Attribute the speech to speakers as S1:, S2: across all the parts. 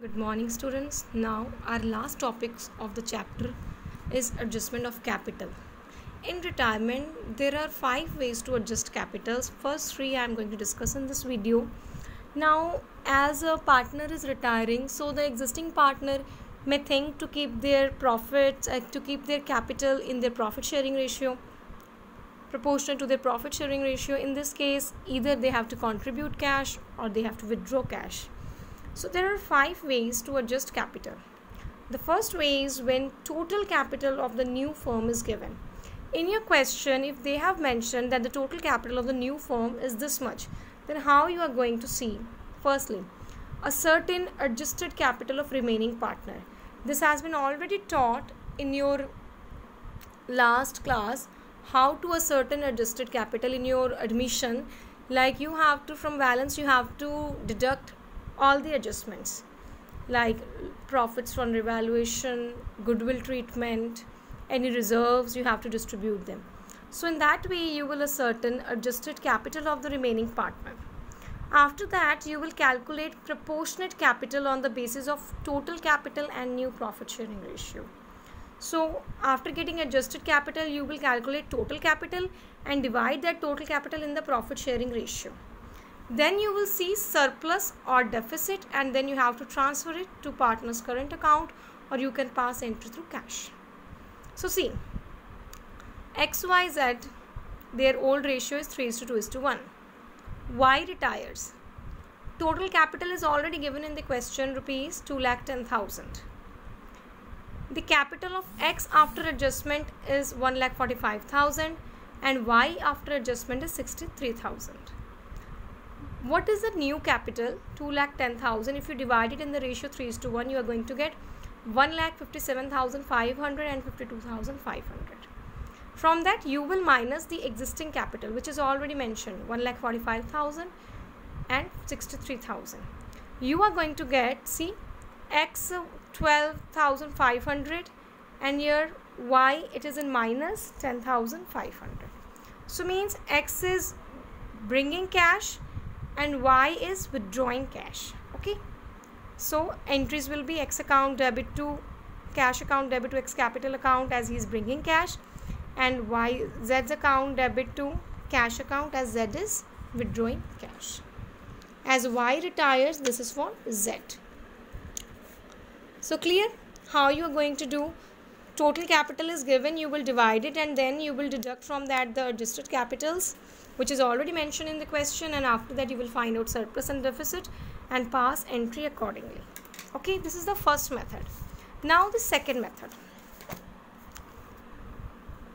S1: Good morning students. Now our last topics of the chapter is adjustment of capital. In retirement there are 5 ways to adjust capitals. First 3 I am going to discuss in this video. Now as a partner is retiring, so the existing partner may think to keep their profits, to keep their capital in their profit sharing ratio, proportional to their profit sharing ratio. In this case either they have to contribute cash or they have to withdraw cash. So there are 5 ways to adjust capital. The first way is when total capital of the new firm is given. In your question, if they have mentioned that the total capital of the new firm is this much, then how you are going to see? Firstly, a certain adjusted capital of remaining partner. This has been already taught in your last class, how to ascertain adjusted capital in your admission. Like you have to, from balance you have to deduct all the adjustments like profits from revaluation, goodwill treatment, any reserves, you have to distribute them. So in that way you will ascertain adjusted capital of the remaining partner. After that you will calculate proportionate capital on the basis of total capital and new profit sharing ratio. So after getting adjusted capital you will calculate total capital and divide that total capital in the profit sharing ratio. Then you will see surplus or deficit, and then you have to transfer it to partner's current account, or you can pass entry through cash. So see, XYZ, their old ratio is 3:2:1. Y retires. Total capital is already given in the question, rupees 2,10,000. The capital of X after adjustment is 1,45,000 and Y after adjustment is 63,000. What is the new capital? 2,10,000. If you divide it in the ratio 3:1, you are going to get 1,57,500 and 52,500. From that, you will minus the existing capital, which is already mentioned, 1,45,000 and 63,000. You are going to get, see, X 12,500 and here Y, it is in minus 10,500. So means X is bringing cash and Y is withdrawing cash. Okay, so entries will be X account debit to cash account debit to X capital account as he is bringing cash, and Y Z's account debit to cash account as Z is withdrawing cash. As Y retires, this is for Z. So clear how you are going to do? Total capital is given, you will divide it and then you will deduct from that the adjusted capitals, which is already mentioned in the question, and after that you will find out surplus and deficit and pass entry accordingly. Okay, this is the first method. Now the second method.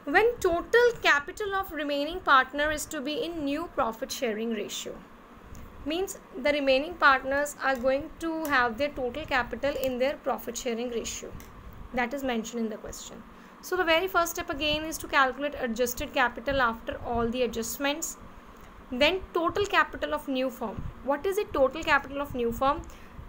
S1: When total capital of remaining partner is to be in new profit sharing ratio, means the remaining partners are going to have their total capital in their profit sharing ratio. That is mentioned in the question. So the very first step again is to calculate adjusted capital after all the adjustments. Then total capital of new firm. What is the total capital of new firm?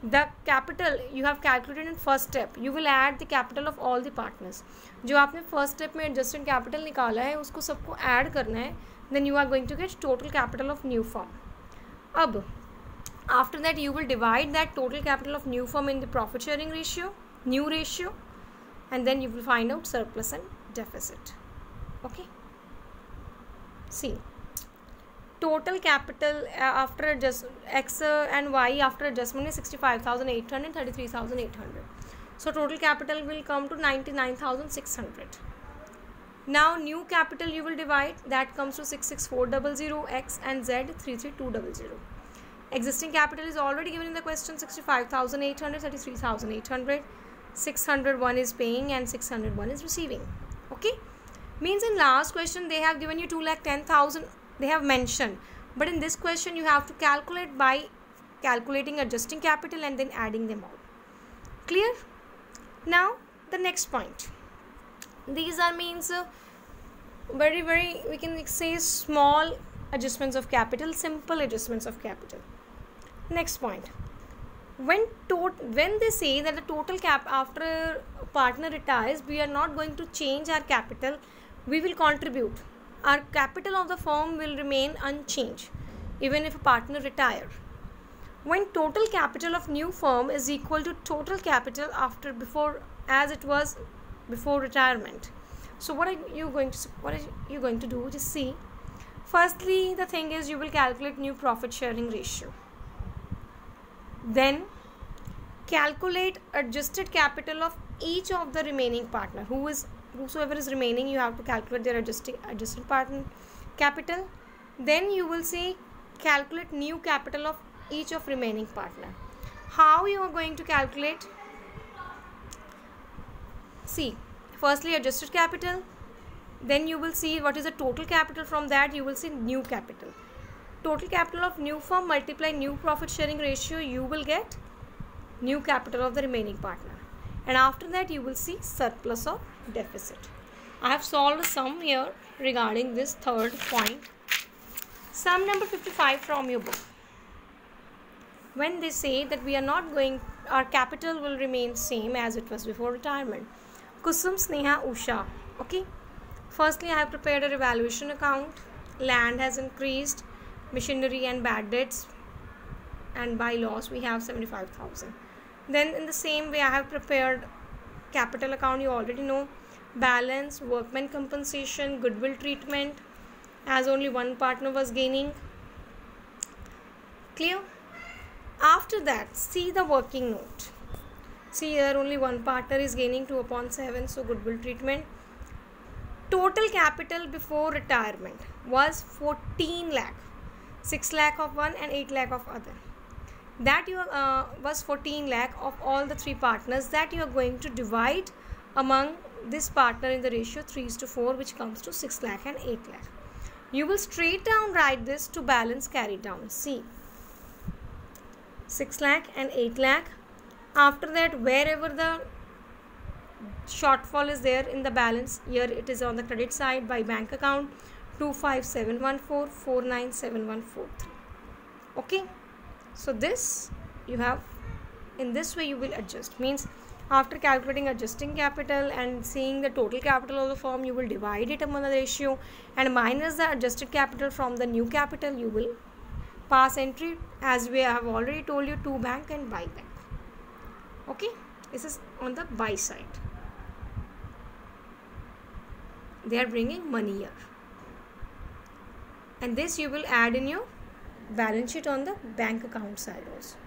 S1: The capital you have calculated in first step. You will add the capital of all the partners. जो आपने first step में adjusted capital निकाला है उसको सबको add करना है. Then you are going to get total capital of new firm. अब after that you will divide that total capital of new firm in the profit sharing ratio, new ratio, and then you will find out surplus and deficit. Okay, see, total capital after adjust X and Y after adjustment is 65,800 and 33,800. So total capital will come to 99,600. Now new capital you will divide, that comes to 66,400, X and Z 33,200. Existing capital is already given in the question, 65,800, 33,800. 601 is paying and 601 is receiving. Okay, means in last question they have given you 2,10,000, they have mentioned, but in this question you have to calculate by calculating adjusting capital and then adding them all. Clear? Now the next point. These are means very we can say small adjustments of capital, simple adjustments of capital. Next point. When they say that the total cap after partner retires, we are not going to change our capital, we will contribute. Our capital of the firm will remain unchanged even if a partner retire. when total capital of new firm is equal to total capital as it was before retirement. So what are you going to do? Just see. Firstly, the thing is, you will calculate new profit sharing ratio. Then calculate adjusted capital of each of the remaining partner. Whosoever is remaining, you have to calculate their adjusted partner capital. Then you will say calculate new capital of each of remaining partner. How you are going to calculate? See, firstly adjusted capital, then you will see what is the total capital. From that you will see new capital. Total capital of new firm multiply new profit sharing ratio, you will get new capital of the remaining partner. And after that you will see surplus or deficit. I have solved a sum here regarding this third point. Sum number 55 from your book. When they say that we are not going, our capital will remain same as it was before retirement. Kusum, Sneha, Usha. Okay. Firstly, I have prepared a revaluation account. Land has increased. Machinery and bad debts. And by loss, we have 75,000. Then in the same way, I have prepared capital account. You already know. Balance, workman compensation, goodwill treatment. As only one partner was gaining. Clear? After that, see the working note. See here only one partner is gaining 2/7, so goodwill treatment. Total capital before retirement was 14 lakh. 6 lakh of one and 8 lakh of other. That was 14 lakh of all the three partners that you are going to divide among this partner in the ratio 3:4, which comes to 6 lakh and 8 lakh. You will straight down write this to balance carried down. See, 6 lakh and 8 lakh. After that, wherever the shortfall is there in the balance, here it is on the credit side by bank account 25714 497143. Okay, so this you have, in this way you will adjust. Means after calculating adjusting capital and seeing the total capital of the firm, you will divide it among the ratio and minus the adjusted capital from the new capital. You will pass entry, as we have already told you, to bank and buy bank. Okay, this is on the buy side. They are bringing money here, and this you will add in your balance sheet on the bank account side also.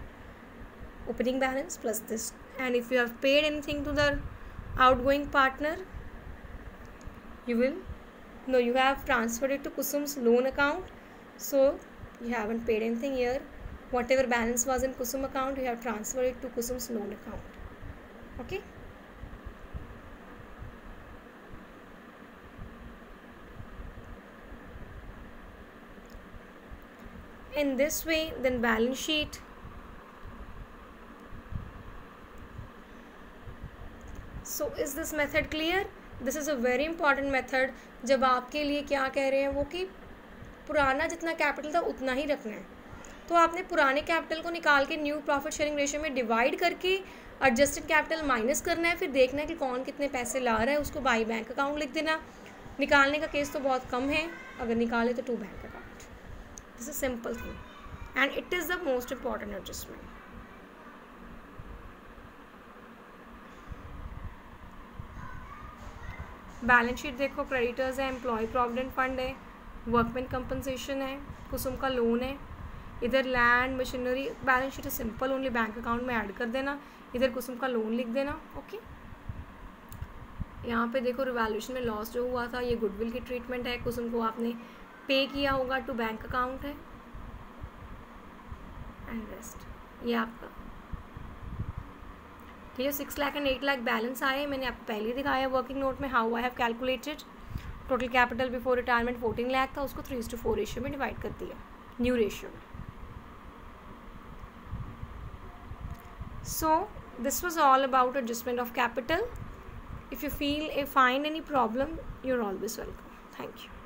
S1: Opening balance plus this, and if you have paid anything to the outgoing partner, you have transferred it to Kusum's loan account, so you haven't paid anything here. Whatever balance was in Kusum account, you have transferred it to Kusum's loan account. Okay. In this way, then balance sheet. So is this method clear? This is a very important method. जब आपके लिए क्या कह रहे हैं वो कि पुराना जितना कैपिटल था उतना ही रखना है, तो आपने पुराने कैपिटल को निकाल के न्यू प्रॉफिट शेयरिंग रेशियो में डिवाइड करके एडजस्टेड कैपिटल माइनस करना है, फिर देखना है कि कौन कितने पैसे ला रहा है, उसको बाई बैंक अकाउंट लिख देना. निकालने का केस तो बहुत कम है, अगर निकाले तो to bank account. This is simple thing and it is the most important adjustment. Balance sheet देखो, क्रेडिटर्स है, एम्प्लॉय प्रोविडेंट फंड है, वर्कमैन कंपनसेशन है, कुसुम का लोन है, इधर land machinery. Balance sheet simple, only bank account में add कर देना, इधर कुसुम का लोन लिख देना. ओके, यहाँ पे देखो रिवैल्यूएशन में लॉस जो हुआ था, ये गुडविल की ट्रीटमेंट है, कुसुम को आपने पे किया होगा टू बैंक अकाउंट है, एंड रेस्ट ये आपका. ठीक है, 6 लाख एंड 8 लाख बैलेंस आए, मैंने आपको पहले दिखाया वर्किंग नोट में how I have calculated. Total capital before retirement 14 lakh था, उसको 3:4 रेशियो में डिवाइड कर दिया, न्यू रेशियो में. So this was all about adjustment of capital. If you find any problem, you're always welcome. Thank you.